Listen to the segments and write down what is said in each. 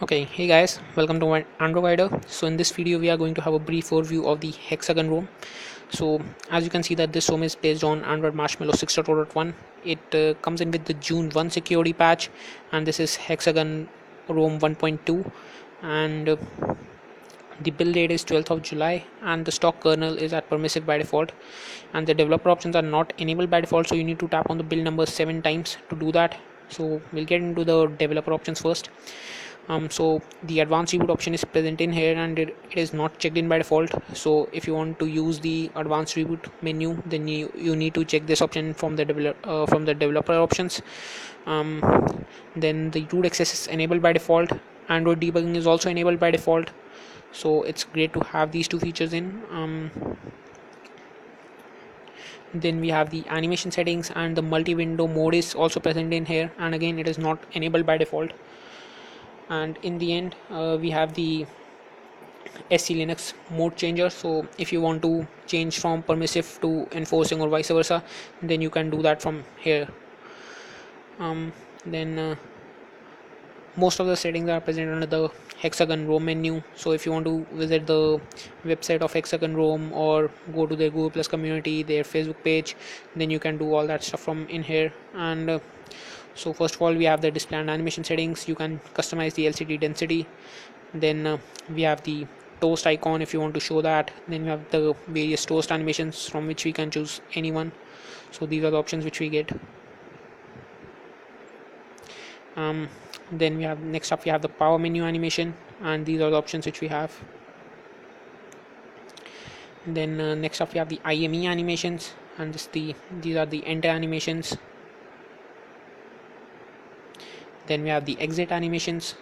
Okay, hey guys, welcome to my AndroGuider. So in this video we are going to have a brief overview of the Hexagon ROM. So as you can see that this ROM is based on Android Marshmallow 6.0.1. It comes in with the June 1 security patch, and this is Hexagon ROM 1.2, and the build date is 12th of July, and the stock kernel is at permissive by default, and the developer options are not enabled by default, so you need to tap on the build number 7 times to do that. So we'll get into the developer options first. So the advanced reboot option is present in here, and it is not checked in by default. So if you want to use the advanced reboot menu, then you need to check this option from the developer options. Then the root access is enabled by default. Android debugging is also enabled by default, so it's great to have these two features in. Then we have the animation settings, and the multi-window mode is also present in here, and again it is not enabled by default. And in the end we have the SC Linux mode changer. So if you want to change from permissive to enforcing or vice versa, then you can do that from here. Then most of the settings are present under the Hexagon ROM menu. So if you want to visit the website of Hexagon ROM or go to their Google Plus community, their Facebook page, then you can do all that stuff from in here. And so first of all, we have the display and animation settings. You can customize the LCD density. Then we have the toast icon if you want to show that. Then we have the various toast animations from which we can choose anyone. So these are the options which we get. Then we have next up we have the power menu animation, and these are the options which we have. Then next up we have the IME animations, and these are the enter animations. Then we have the exit animations,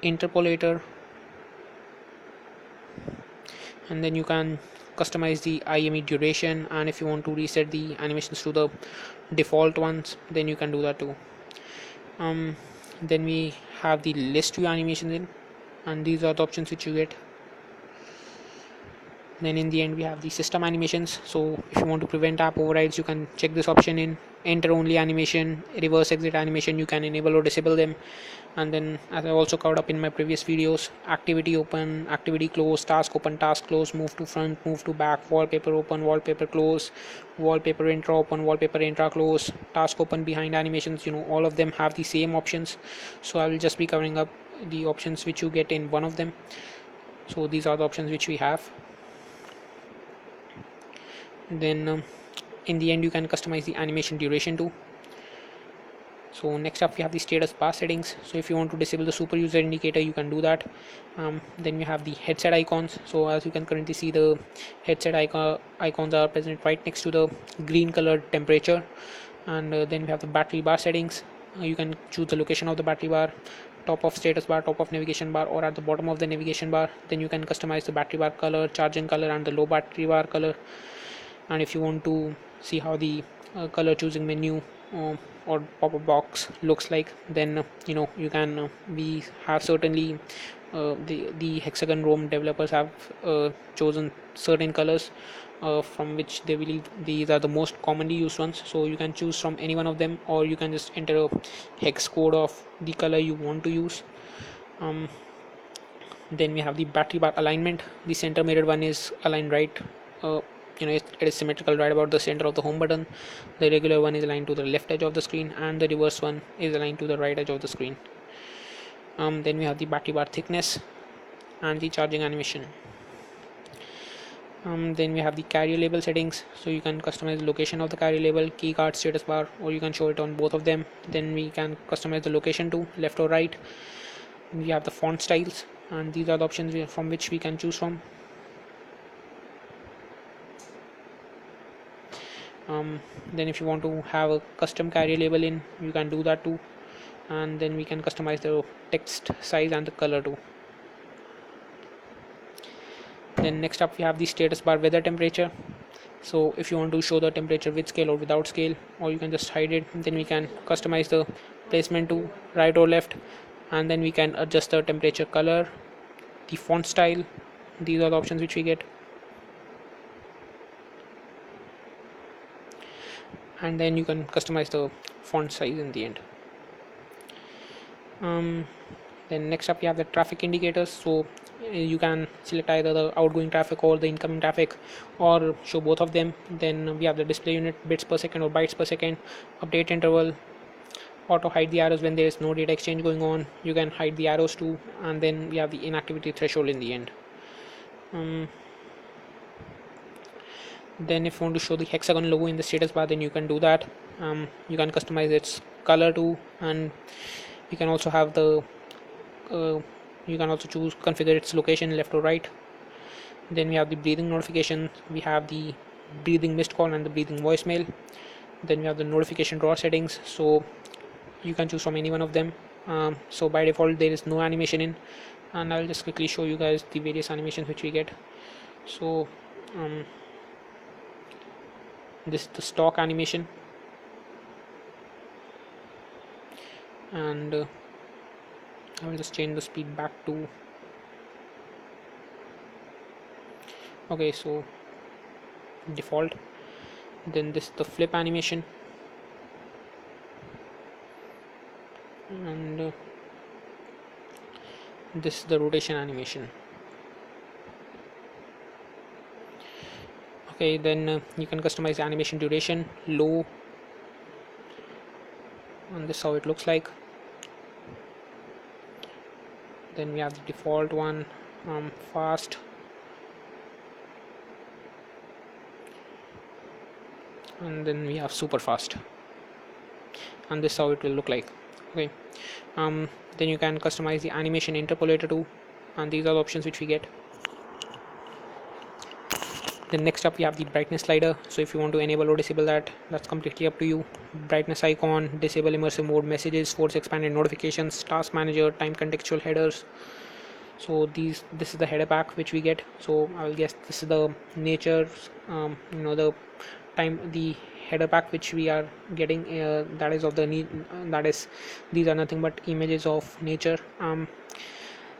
interpolator, and then you can customize the IME duration, and if you want to reset the animations to the default ones, then you can do that too. Then we have the list view animations in, and these are the options which you get. Then in the end we have the system animations. So if you want to prevent app overrides, you can check this option in. Enter only animation, reverse exit animation, you can enable or disable them. And then, as I also covered up in my previous videos, activity open, activity close, task open, task close, move to front, move to back, wallpaper open, wallpaper close, wallpaper intra open, wallpaper intra close, task open behind animations, all of them have the same options. So I will just be covering up the options which you get in one of them. So these are the options which we have. Then in the end you can customize the animation duration too. So next up we have the status bar settings. So if you want to disable the super user indicator, you can do that. Then we have the headset icons. So as you can currently see, the headset icons are present right next to the green colored temperature. And then we have the battery bar settings. You can choose the location of the battery bar, top of status bar, top of navigation bar, or at the bottom of the navigation bar. Then you can customize the battery bar color, charging color, and the low battery bar color. And if you want to see how the color choosing menu or pop-up box looks like, then you can we have certainly the Hexagon ROM developers have chosen certain colors from which they believe these are the most commonly used ones. So you can choose from any one of them, or you can just enter a hex code of the color you want to use. Then we have the battery bar alignment. The center mirrored one is aligned right, it is symmetrical right about the center of the home button. The regular one is aligned to the left edge of the screen, and the reverse one is aligned to the right edge of the screen. Then we have the battery bar thickness and the charging animation. Then we have the carrier label settings. So you can customize the location of the carrier label, key card, status bar, or you can show it on both of them. Then we can customize the location to left or right. We have the font styles, and these are the options from which we can choose from. Then if you want to have a custom carrier label in, you can do that too. And then we can customize the text size and the color too. Then next up we have the status bar weather temperature. So if you want to show the temperature with scale or without scale, or you can just hide it, then we can customize the placement to right or left, and then we can adjust the temperature color, the font style. These are the options which we get. And then you can customize the font size in the end. Then next up we have the traffic indicators. So you can select either the outgoing traffic or the incoming traffic, or show both of them. Then we have the display unit, bits per second or bytes per second, update interval, auto hide the arrows when there is no data exchange going on. You can hide the arrows too, and then we have the inactivity threshold in the end. Then if you want to show the hexagon logo in the status bar, then you can do that. You can customize its color too, and you can also have the you can also choose configure its location left or right. Then we have the breathing notification, we have the breathing missed call and the breathing voicemail. Then we have the notification drawer settings, so you can choose from any one of them. So by default there is no animation in, and I'll just quickly show you guys the various animations which we get. So this is the stock animation, and I will just change the speed back to okay, so default. Then this is the flip animation, and this is the rotation animation. Okay, then you can customize the animation duration, low, and this is how it looks like. Then we have the default one, fast, and then we have super fast, and this is how it will look like. Okay, then you can customize the animation interpolator too, and these are the options which we get. Then next up we have the brightness slider. So if you want to enable or disable that, that's completely up to you. Brightness icon, disable immersive mode, messages, force expanded notifications, task manager, time contextual headers. So this is the header pack which we get. So I'll guess this is the nature, the header pack which we are getting, that is of the need, that is, these are nothing but images of nature.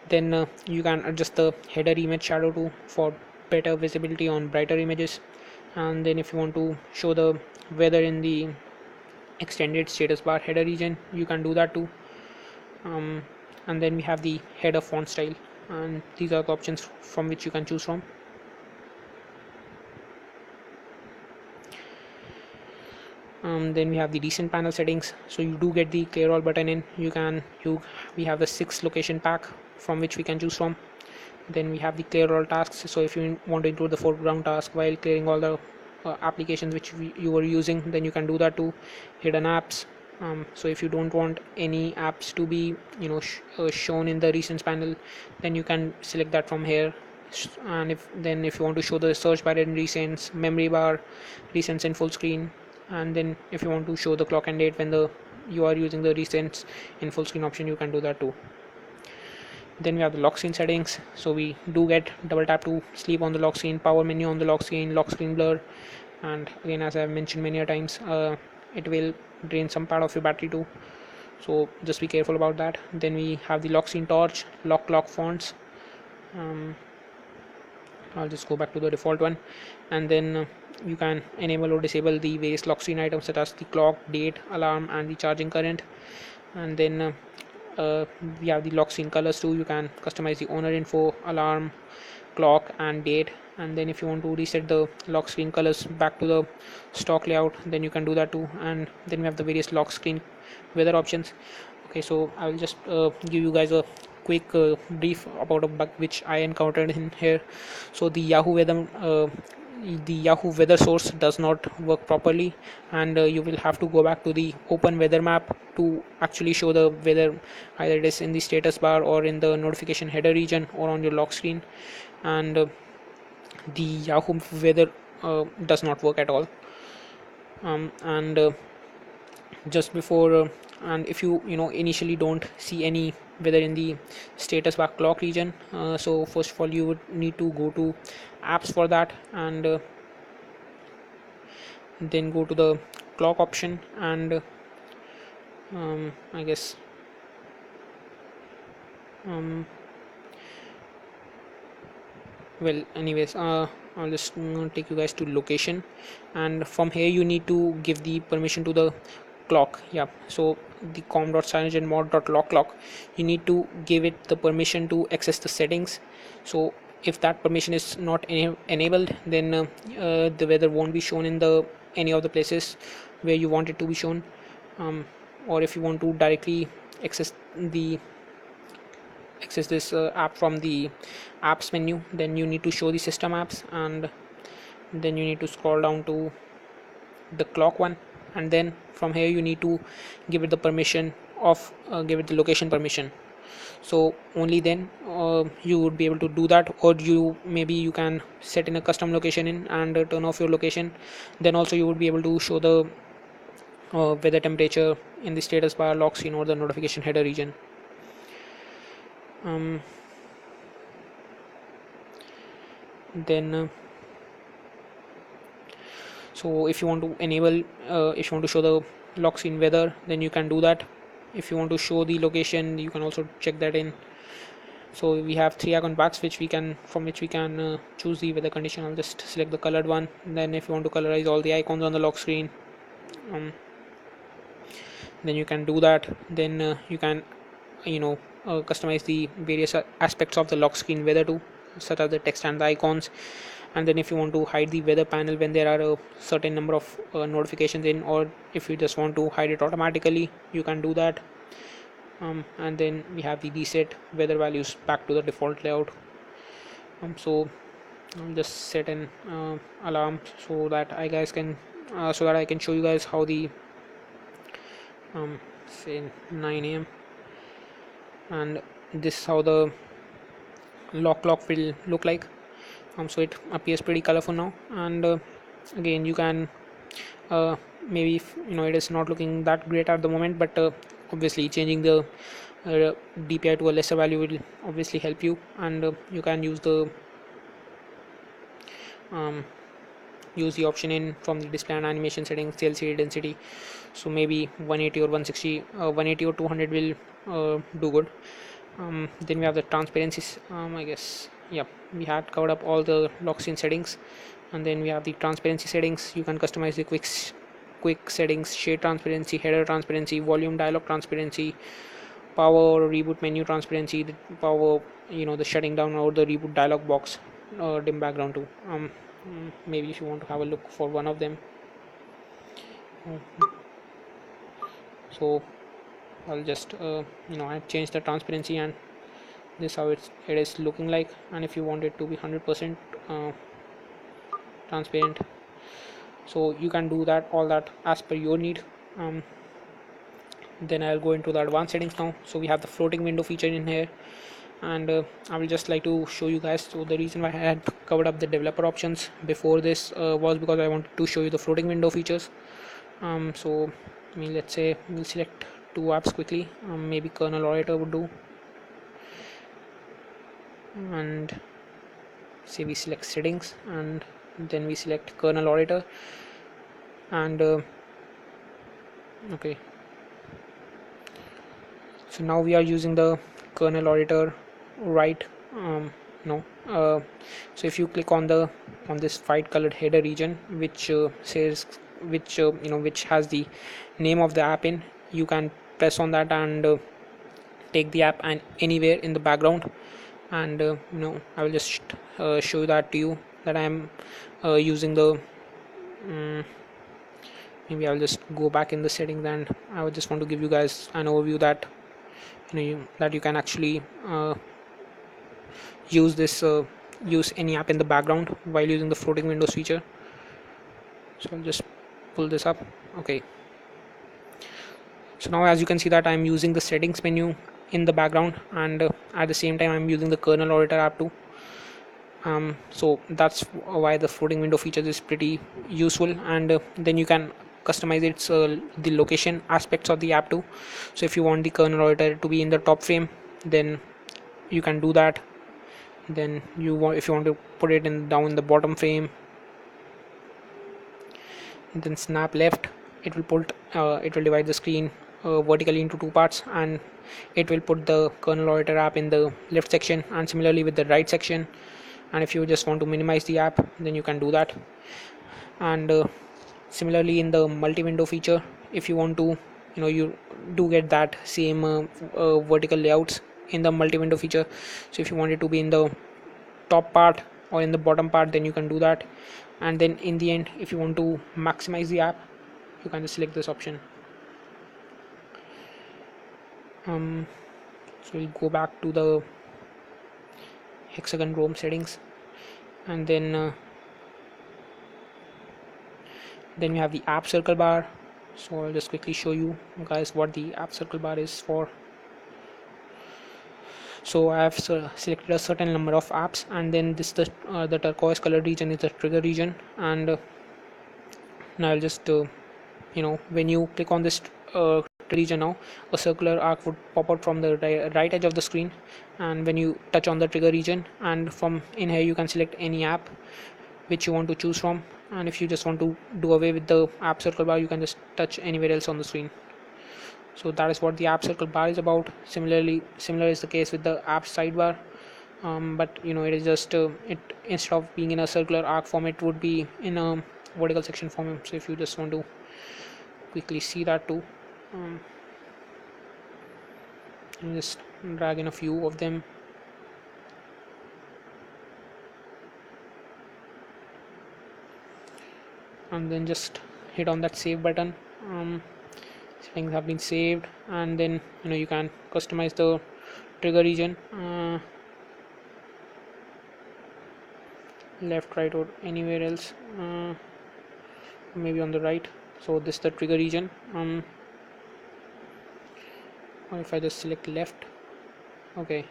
Then you can adjust the header image shadow too for better visibility on brighter images. And then if you want to show the weather in the extended status bar header region, you can do that too. And then we have the header font style, and these are the options from which you can choose from. Then we have the recent panel settings. So you do get the clear all button in. We have the 6 location pack from which we can choose from. Then we have the clear all tasks. So if you want to include the foreground task while clearing all the applications which you were using, then you can do that too. Hidden apps. So if you don't want any apps to be shown in the recents panel, then you can select that from here. And if you want to show the search bar in recents, memory bar, recents in full screen, and then if you want to show the clock and date when you are using the recents in full screen option, you can do that too. Then we have the lock screen settings. So we do get double tap to sleep on the lock screen, power menu on the lock screen blur, and again, as I've mentioned many times, it will drain some part of your battery too, so just be careful about that. Then we have the lock screen torch, lock clock fonts. I'll just go back to the default one, and then you can enable or disable the various lock screen items such as the clock, date, alarm, and the charging current. And then we have the lock screen colors too. You can customize the owner info, alarm, clock, and date. And then if you want to reset the lock screen colors back to the stock layout, then you can do that too. And then we have the various lock screen weather options. Okay, so I will just give you guys a quick brief about a bug which I encountered in here. So the Yahoo weather source does not work properly, and you will have to go back to the open weather map to actually show the weather, either it is in the status bar or in the notification header region or on your lock screen. And the Yahoo weather does not work at all. And just before and if you initially don't see any weather in the status bar clock region, so first of all you would need to go to apps for that, and then go to the clock option, and I guess well, anyways, I'll just take you guys to location, and from here you need to give the permission to the clock. Yeah, so the com.cyanogen-mod.lock, you need to give it the permission to access the settings. So if that permission is not enabled, then the weather won't be shown in the any of the places where you want it to be shown. Or if you want to directly access this app from the apps menu, then you need to show the system apps, and then you need to scroll down to the clock one, and then from here you need to give it the permission of give it the location permission. So only then you would be able to do that, or maybe you can set in a custom location in and turn off your location. Then also you would be able to show the weather temperature in the status bar, lock screen, or the notification header region. Then so if you want to enable if you want to show the lock screen weather, then you can do that. If you want to show the location, you can also check that in. So we have 3 icon packs from which we can choose the weather condition. I'll just select the colored one. Then if you want to colorize all the icons on the lock screen, then you can do that. Then you can customize the various aspects of the lock screen weather too, such as the text and the icons. And then if you want to hide the weather panel when there are a certain number of notifications in, or if you just want to hide it automatically, you can do that. And then we have the reset weather values back to the default layout. So I'll just set an alarm so that I can show you guys how the say 9 a.m. and this is how the lock clock will look like. So it appears pretty colorful now, and again you can maybe it is not looking that great at the moment, but obviously changing the DPI to a lesser value will obviously help you, and you can use the option in from the display and animation settings, the LCD density. So maybe 180 or 160 180 or 200 will do good. Then we have the transparencies. I guess we had covered up all the lock screen settings, and then we have the transparency settings. You can customize the quick settings, shade transparency, header transparency, volume dialog transparency, power or reboot menu transparency, the power the shutting down or the reboot dialog box, dim background too. Maybe if you want to have a look for one of them. So I'll just I change the transparency, and this how it is looking like. And if you want it to be 100% transparent, so you can do all that as per your need. Then I'll go into the advanced settings now. So we have the floating window feature in here, and I will just like to show you guys. So the reason why I had covered up the developer options before this was because I wanted to show you the floating window features. So let's say we'll select 2 apps quickly. Maybe kernel auditor would do, and say we select settings, and then we select kernel auditor, and okay, so now we are using the kernel auditor, right? So if you click on this white colored header region, which says which has the name of the app in, you can press on that and take the app and anywhere in the background. And I will just show that to you, that I am using the maybe I'll just go back in the settings, and I would just want to give you guys an overview that that you can actually use any app in the background while using the floating windows feature. So I'll just pull this up. Okay, so now as you can see that I'm using the settings menu in the background, and at the same time I'm using the kernel auditor app too. So that's why the floating window features is pretty useful, and then you can customize its the location aspects of the app too. So if you want the kernel auditor to be in the top frame, then you can do that. Then if you want to put it down in the bottom frame, then snap left, it will divide the screen vertically into 2 parts, and it will put the kernel auditor app in the left section, and similarly with the right section. And if you just want to minimize the app, then you can do that. And similarly in the multi-window feature, if you want to, you do get that same vertical layouts in the multi-window feature. So if you want it to be in the top part or in the bottom part, then you can do that. And then in the end, if you want to maximize the app, you can just select this option. So we'll go back to the Hexagon ROM settings, and then we have the app circle bar. So I'll just quickly show you guys what the app circle bar is for. So I have selected a certain number of apps, and then this the turquoise colored region is the trigger region. And now I'll just when you click on this region, now a circular arc would pop out from the right edge of the screen, and when you touch on the trigger region, and from in here you can select any app which you want to choose from. And if you just want to do away with the app circle bar, you can just touch anywhere else on the screen. So that is what the app circle bar is about. Similar is the case with the app sidebar, but it is just it, instead of being in a circular arc form, it would be in a vertical section form. So if you just want to quickly see that too, and just drag in a few of them, and then just hit on that save button. Settings have been saved, and then you can customize the trigger region, left, right, or anywhere else, maybe on the right. So this is the trigger region. Or if I just select left, okay.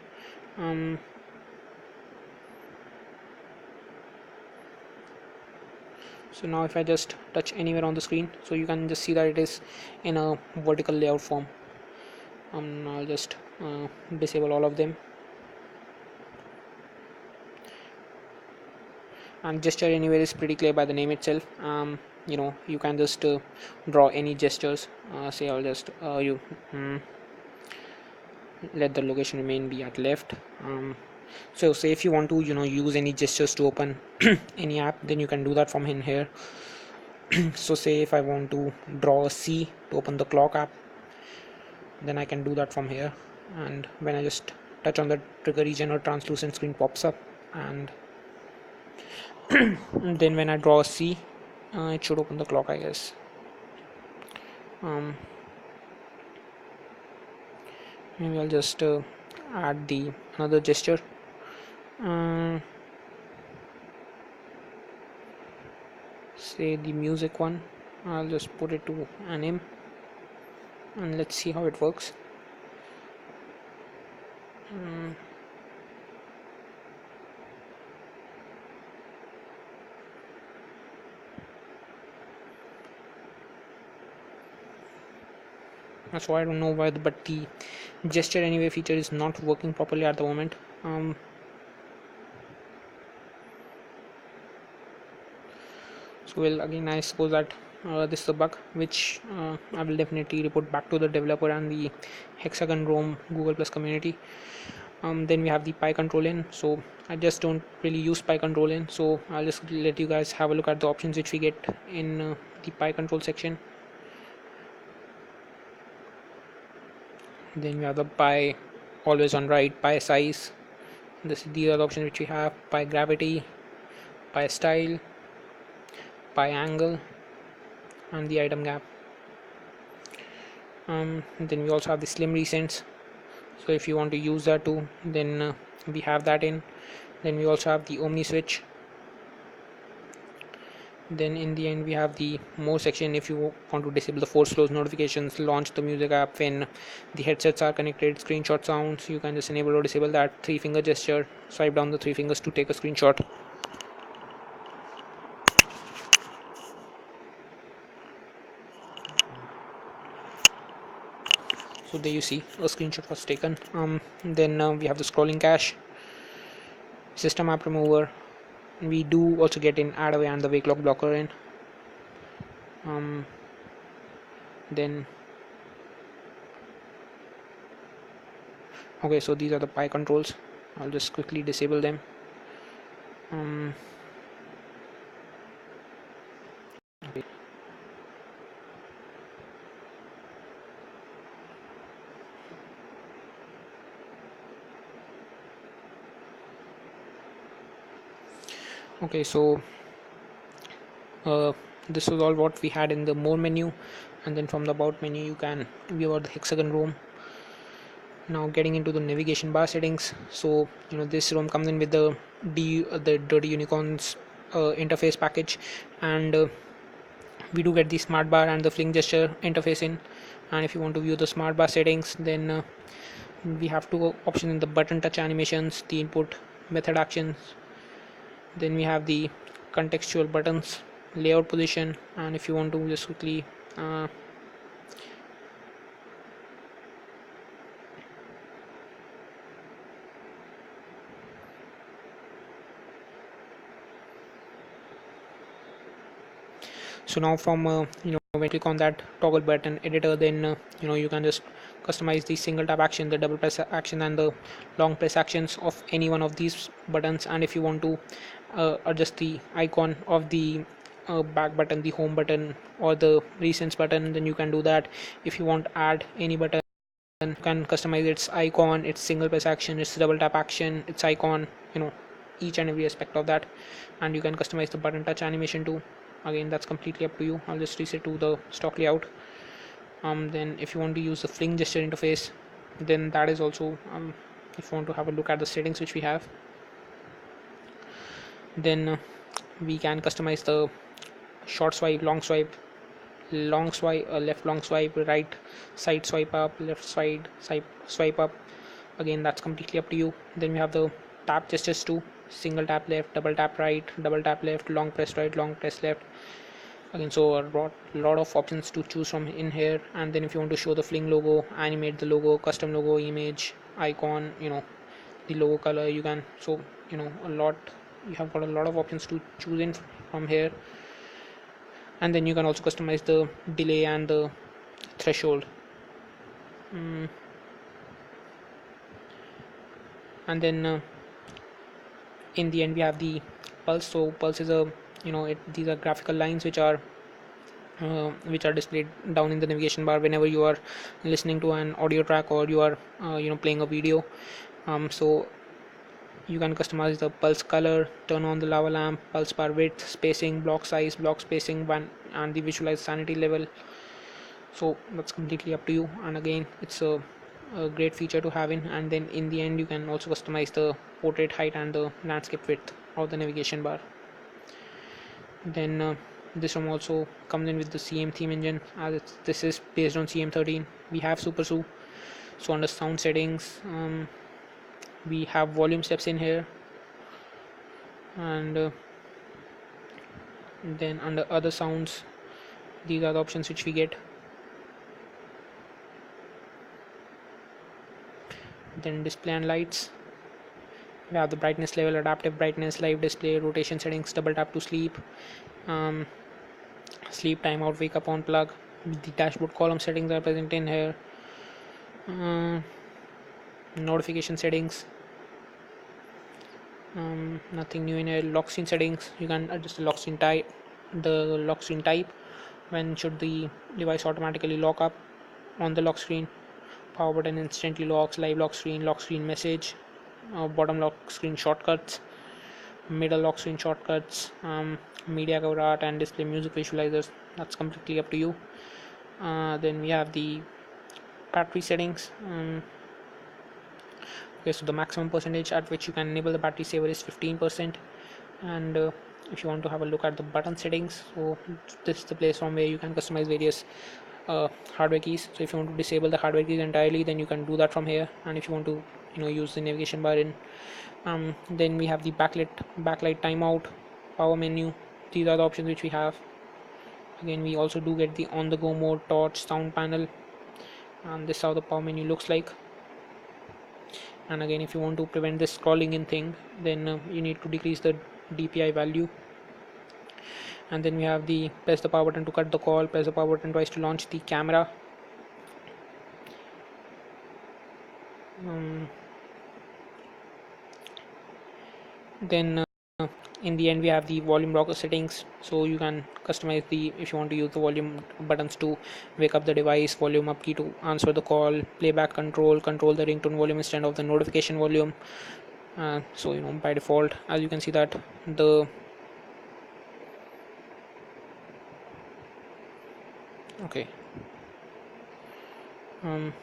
So now if I just touch anywhere on the screen, so you can just see that it is in a vertical layout form. I'll just disable all of them, and gesture anywhere is pretty clear by the name itself. You can just draw any gestures. Say I'll just let the location remain be at left. So say if you want to use any gestures to open any app, then you can do that from in here. So say if I want to draw a C to open the clock app, then I can do that from here. And when I just touch on the trigger region, or translucent screen pops up, and then when I draw a C, it should open the clock, I guess. Maybe I'll just add the another gesture. Say the music one. I'll just put it to anim, and let's see how it works. So I don't know why, but the gesture anyway feature is not working properly at the moment. So well, again, I suppose that this is a bug which I will definitely report back to the developer and the Hexagon ROM Google Plus community. Then we have the Pi control in. So I just don't really use Pi control in, so I'll just let you guys have a look at the options which we get in the Pi control section. Then we have the Pi always on right, Pi size. These are the options which we have: Pi gravity, Pi style, Pi angle, and the item gap. Then we also have the slim recents. So if you want to use that too, then we have that in. Then we also have the Omni switch. Then in the end we have the more section. If you want to disable the force close notifications, launch the music app when the headsets are connected, screenshot sounds, you can just enable or disable that. 3-finger gesture, swipe down the 3 fingers to take a screenshot. So there you see a screenshot was taken. Then we have the scrolling cache, system app remover. We do also get in add away and the wake lock blocker in. Then okay, so these are the Pi controls. I'll just quickly disable them. Okay. Okay, so uh, this was all what we had in the more menu, and then from the about menu you can view about the hexagon ROM. Now getting into the navigation bar settings, so this ROM comes in with the dirty unicorns interface package, and we do get the smart bar and the fling gesture interface in. And if you want to view the smart bar settings, then we have two options in the button touch animations, the input method actions, then we have the contextual buttons, layout position, and if you want to just quickly so now from when you click on that toggle button editor, then you can just customize the single tap action, the double press action, and the long press actions of any one of these buttons. And if you want to adjust the icon of the back button, the home button, or the recents button, then you can do that. If you want to add any button, you can customize its icon, its single press action, its double tap action, its icon, each and every aspect of that. And you can customize the button touch animation too. Again, that's completely up to you. I'll just reset to the stock layout. Then if you want to use the fling gesture interface, then that is also if you want to have a look at the settings which we have, then we can customize the short swipe, long swipe, left long swipe, right side swipe up, left side swipe up. Again, that's completely up to you. Then we have the tap gestures too, single tap left, double tap right, double tap left, long press right, long press left. Again, so a lot of options to choose from in here. And then if you want to show the fling logo, animate the logo, custom logo, image, icon, the logo color, you can. So a lot, you have got a lot of options to choose in from here. And then you can also customize the delay and the threshold. And then in the end we have the pulse. So pulse is a these are graphical lines which are displayed down in the navigation bar whenever you are listening to an audio track, or you are playing a video. So you can customize the pulse color, turn on the lava lamp, pulse bar width, spacing, block size, block spacing, and the visualized sanity level. So that's completely up to you. And again, it's a great feature to have in. And then in the end you can also customize the portrait height and the landscape width of the navigation bar. Then this ROM also comes in with the CM theme engine, as this is based on CM13. We have Super Su. So under sound settings, we have volume steps in here, and then under other sounds, these are the options which we get. Then display and lights, we have the brightness level, adaptive brightness, live display, rotation settings, double tap to sleep, sleep timeout, wake up on plug. The dashboard column settings are present in here. Notification settings, nothing new in here. Lock screen settings, you can adjust the lock screen type, when should the device automatically lock up on the lock screen. Power button instantly locks, live lock screen message, bottom lock screen shortcuts, middle lock screen shortcuts, media cover art, and display music visualizers. That's completely up to you. Then we have the battery settings. Okay, so the maximum percentage at which you can enable the battery saver is 15%. And if you want to have a look at the button settings, so this is the place from where you can customize various hardware keys. So if you want to disable the hardware keys entirely, then you can do that from here. And if you want to use the navigation bar in, then we have the backlight timeout, power menu. These are the options which we have. Again, we also do get the on the go mode, torch, sound panel, and this is how the power menu looks like. And again, if you want to prevent this scrolling in thing, then you need to decrease the DPI value. And then we have the press the power button to cut the call, press the power button twice to launch the camera. Then in the end we have the volume rocker settings. So you can customize if you want to use the volume buttons to wake up the device, volume up key to answer the call, playback control the ringtone volume instead of the notification volume. So by default, as you can see that the Okay. um,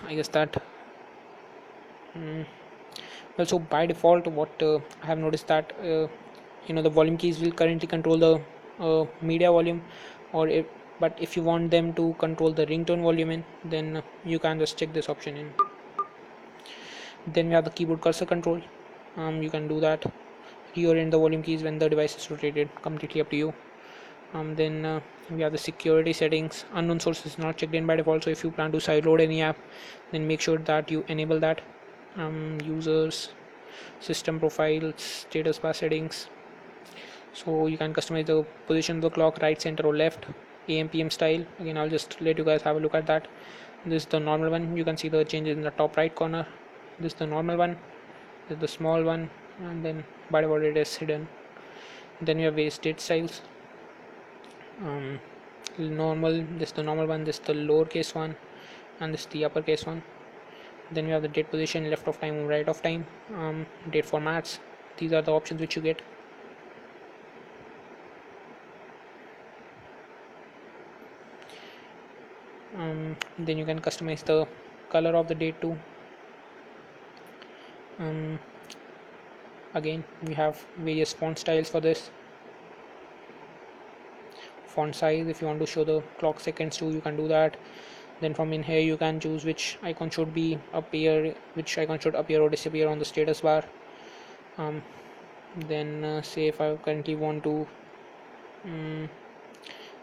I guess that well, so by default what I have noticed that the volume keys will currently control the media volume, or if but if you want them to control the ringtone volume in, then you can just check this option in. Then we have the keyboard cursor control. You can do that, reorient the volume keys when the device is rotated, completely up to you. Then we have the security settings. Unknown source is not checked in by default, so if you plan to sideload any app, then make sure that you enable that. Users, system profiles, status bar settings. So you can customize the position of the clock, right, center, or left, AM PM style. Again, I'll just let you guys have a look at that. This is the normal one. You can see the changes in the top right corner. This is the normal one. This is the small one, and then by default it is hidden. Then we have various date styles. Normal, this is the normal one, this is the lowercase one, and this is the uppercase one. Then we have the date position, left of time, right of time, date formats. These are the options which you get. Then you can customize the color of the date too. Again, we have various font styles for this. Font size, if you want to show the clock seconds too, you can do that. Then from in here you can choose which icon should be appear, which icon should appear or disappear on the status bar. Then say if I currently want to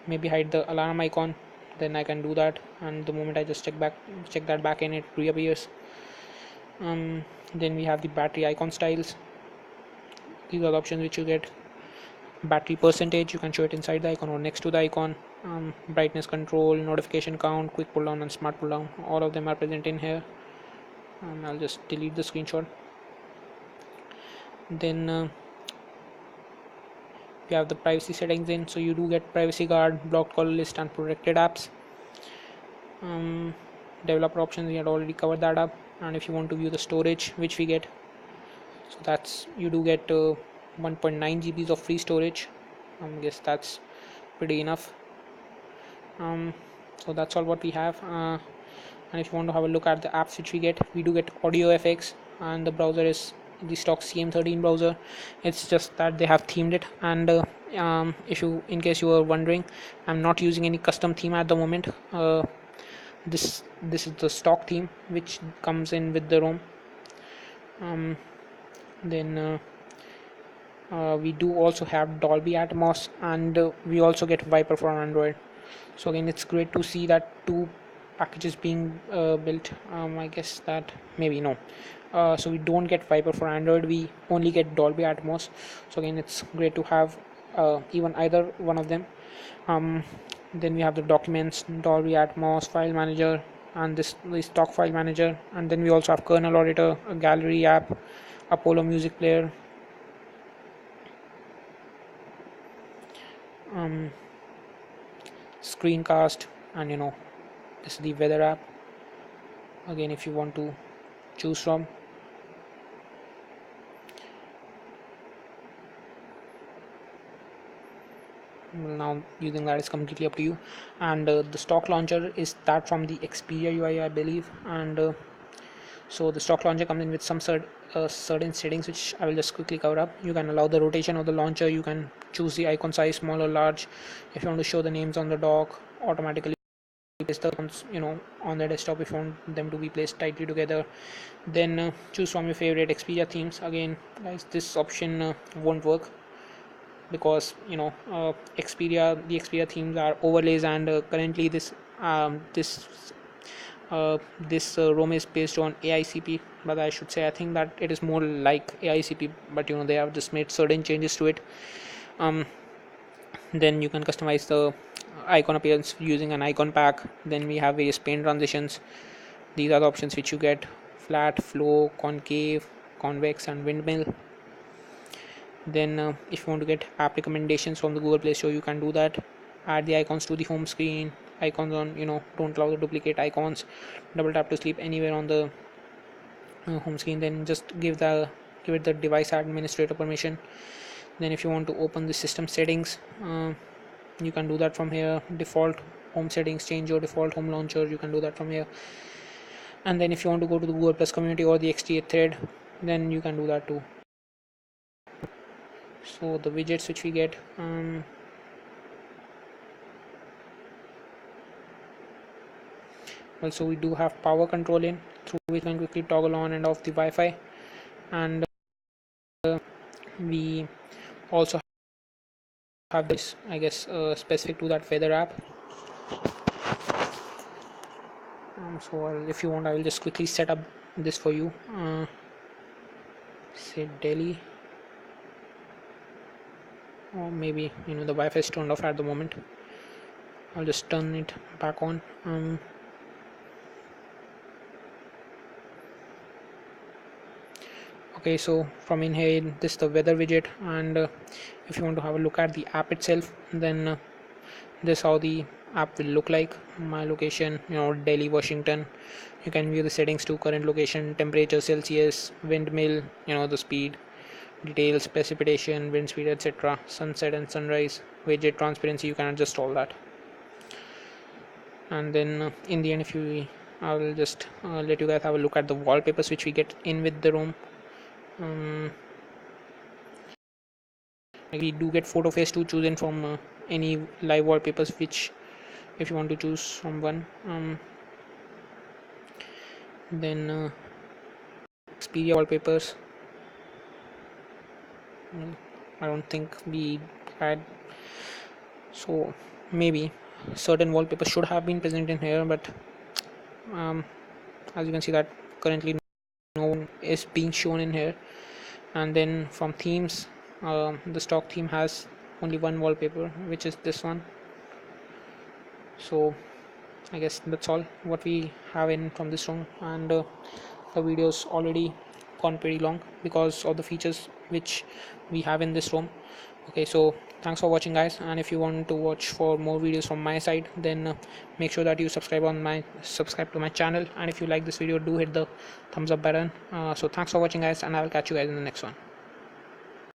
maybe hide the alarm icon, then I can do that, and the moment I just check that back in, it reappears. Then we have the battery icon styles. These are the options which you get. Battery percentage, you can show it inside the icon or next to the icon. Brightness control, notification count, quick pull down, and smart pull down, all of them are present in here. I'll just delete the screenshot. Then we have the privacy settings in, so you do get privacy guard, blocked caller list, and protected apps. Developer options, we had already covered that up. And if you want to view the storage which we get, so that's, you do get 1.9 GBs of free storage. I guess that's pretty enough. So that's all what we have. And if you want to have a look at the apps which we do get audio FX, and the browser is the stock CM13 browser. It's just that they have themed it, and if you, in case you are wondering, I'm not using any custom theme at the moment. This is the stock theme which comes in with the ROM. Then we do also have Dolby Atmos, and we also get Viper for Android. So again, it's great to see that two packages being built. I guess that maybe no. So we don't get Viper for Android, we only get Dolby Atmos. So again, it's great to have even either one of them. Then we have the documents, Dolby Atmos, file manager, and this stock file manager. And then we also have kernel auditor, a gallery app, Apollo music player, screencast, and this is the weather app. Again, if you want to choose from. Now using that is completely up to you. And the stock launcher is that from the Xperia UI, I believe. And so the stock launcher comes in with some certain settings which I will just quickly cover up. You can allow the rotation of the launcher, you can choose the icon size, small or large. If you want to show the names on the dock, automatically place the icons on the desktop if you want them to be placed tightly together. Then choose from your favorite Xperia themes. Again guys, this option won't work because the Xperia themes are overlays, and currently this ROM is based on AICP, but I should say I think that it is more like AICP, but they have just made certain changes to it. Then you can customize the icon appearance using an icon pack. Then we have various paint transitions. These are the options which you get: flat, flow, concave, convex, and windmill. Then if you want to get app recommendations from the Google Play Store, you can do that. Add the icons to the home screen. Icons on don't allow the duplicate icons. Double tap to sleep anywhere on the home screen. Then just give it the device administrator permission. Then if you want to open the system settings, you can do that from here. Default home settings, change your default home launcher, you can do that from here. And then if you want to go to the Google Plus community or the XDA thread, then you can do that too. So the widgets which we get, also we do have power control in, through which we can quickly toggle on and off the Wi-Fi. And we also have this, I guess, specific to that weather app. So if you want, I will just quickly set up this for you. Say Delhi, or maybe the Wi-Fi is turned off at the moment. I'll just turn it back on. Okay, so from in here, this is the weather widget, and if you want to have a look at the app itself, then this is how the app will look like. My location, Delhi, Washington. You can view the settings to current location, temperature, Celsius, windmill, the speed, details, precipitation, wind speed, etc., sunset and sunrise, widget transparency. You can adjust all that. And then in the end, I will just let you guys have a look at the wallpapers which we get in with the ROM. We do get photo face to choose in from any live wallpapers, which if you want to choose from one. Then Xperia wallpapers, I don't think we had, so maybe certain wallpapers should have been present in here, but as you can see that currently no one is being shown in here. And then from themes, the stock theme has only one wallpaper, which is this one. So I guess that's all what we have in from this ROM, and the video's already gone pretty long because of the features which we have in this ROM. Okay, so thanks for watching, guys, and if you want to watch for more videos from my side, then make sure that you subscribe to my channel, and if you like this video, do hit the thumbs up button. So thanks for watching, guys, and I will catch you guys in the next one.